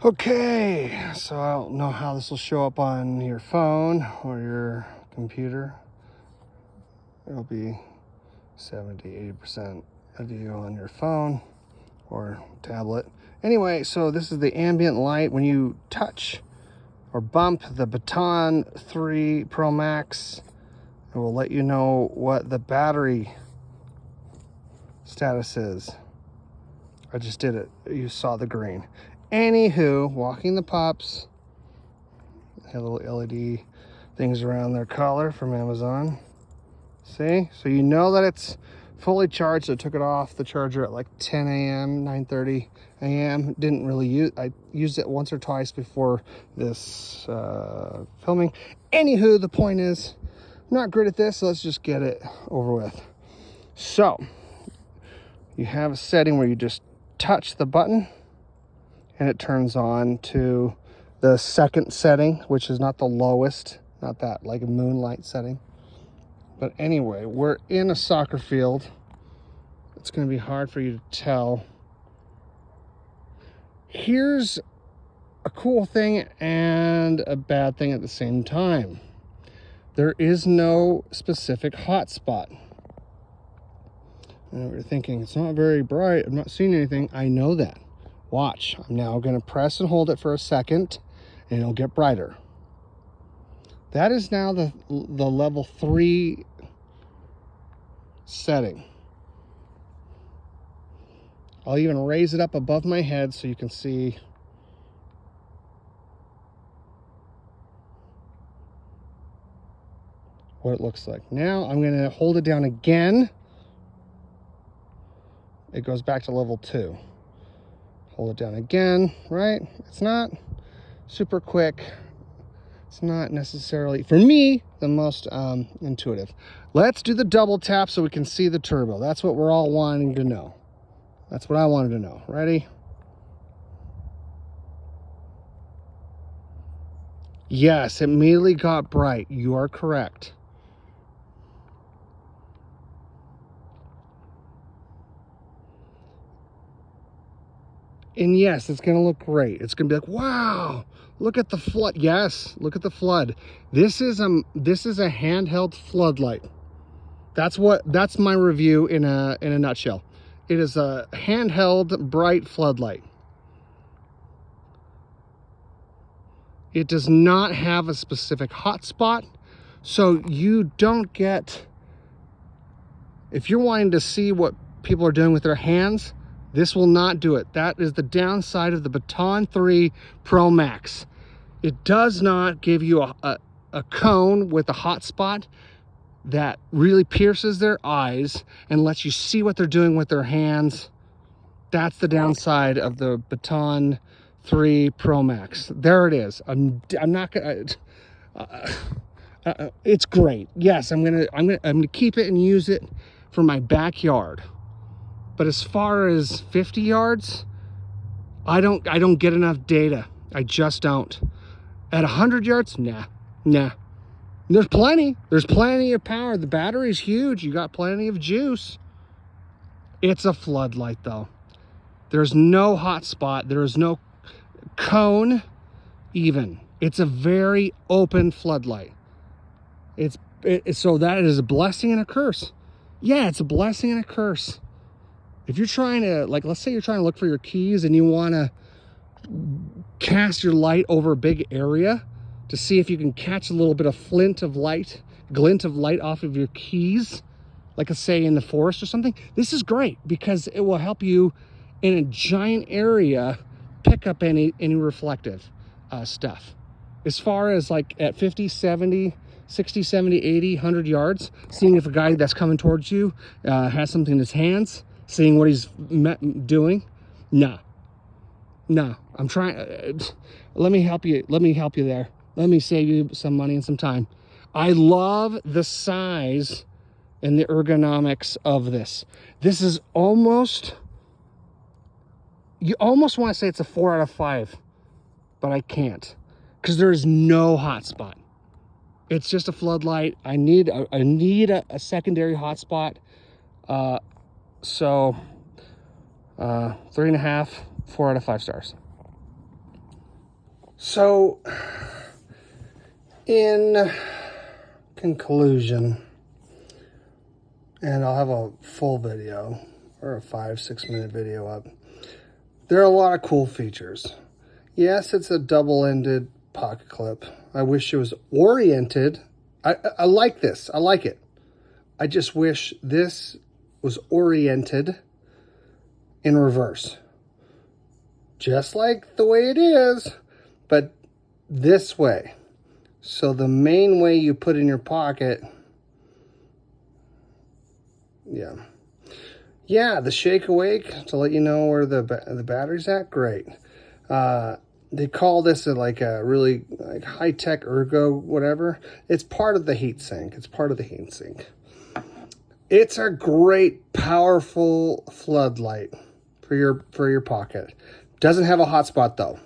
Okay, so I don't know how this will show up on your phone or your computer. It'll be 70-80% of you on your phone or tablet. Anyway, so this is the ambient light. When you touch or bump the Baton 3 Pro Max, it will let you know what the battery status is. I just did it. You saw the green. Anywho, walking the pups. Have little LED things around their collar from Amazon. See? So you know that it's fully charged. So I took it off the charger at like 10 a.m., 9:30 a.m. Didn't really use I used it once or twice before this filming. Anywho, the point is, I'm not great at this, so let's just get it over with. So you have a setting where you just touch the button and it turns on to the second setting, which is not the lowest, not that like a moonlight setting. But anyway, we're in a soccer field. It's going to be hard for you to tell. Here's a cool thing and a bad thing at the same time. There is no specific hotspot. And you're thinking, it's not very bright, I'm not seeing anything. I know that. Watch, I'm now going to press and hold it for a second, and it'll get brighter. That is now the level 3 setting. I'll even raise it up above my head so you can see. What it looks like. Now I'm going to hold it down again. It goes back to level 2. Hold it down again, right? It's not super quick. It's not necessarily, for me, the most intuitive. Let's do the double tap so we can see the turbo. That's what we're all wanting to know. That's what I wanted to know. Ready? Yes, it immediately got bright. You are correct. And yes, it's going to look great. It's going to be like, wow, look at the flood. Yes, look at the flood. This is a handheld floodlight. That's my review in a nutshell. It is a handheld bright floodlight. It does not have a specific hotspot, so you don't get, if you're wanting to see what people are doing with their hands, this will not do it. That is the downside of the Baton 3 Pro Max. It does not give you a cone with a hotspot that really pierces their eyes and lets you see what they're doing with their hands. That's the downside of the Baton 3 Pro Max. There it is. I'm not gonna. It's great. Yes, I'm gonna keep it and use it for my backyard. But as far as 50 yards, I don't get enough data. I just don't. At 100 yards, nah. There's plenty of power. The battery's huge. You got plenty of juice. It's a floodlight though. There's no hot spot. There is no cone even. It's a very open floodlight. So that is a blessing and a curse. Yeah, it's a blessing and a curse. If you're trying to, like, let's say you're trying to look for your keys and you want to cast your light over a big area to see if you can catch a little bit of glint of light off of your keys, like say in the forest or something, this is great because it will help you in a giant area pick up any reflective stuff. As far as like at 50, 70, 60, 70, 80, 100 yards, seeing if a guy that's coming towards you has something in his hands, seeing what he's doing. No, I'm trying. Let me help you there. Let me save you some money and some time. I love the size and the ergonomics of this. This is almost, you almost want to say it's a 4 out of 5, but I can't because there's no hotspot. It's just a floodlight. I need a secondary hotspot. So 3.5, 4 out of 5 stars. So, in conclusion, and I'll have a full video or a 5-6 minute video up. There are a lot of cool features. Yes, it's a double-ended pocket clip. I wish it was oriented. I like this. I like it. I just wish this was oriented in reverse. Just like the way it is, but this way. So the main way you put in your pocket, yeah, the shake awake to let you know where the battery's at. Great. They call this a really high-tech ergo whatever. It's part of the heat sink. It's part of the heat sink. It's a great, powerful floodlight for your pocket. Doesn't have a hotspot though.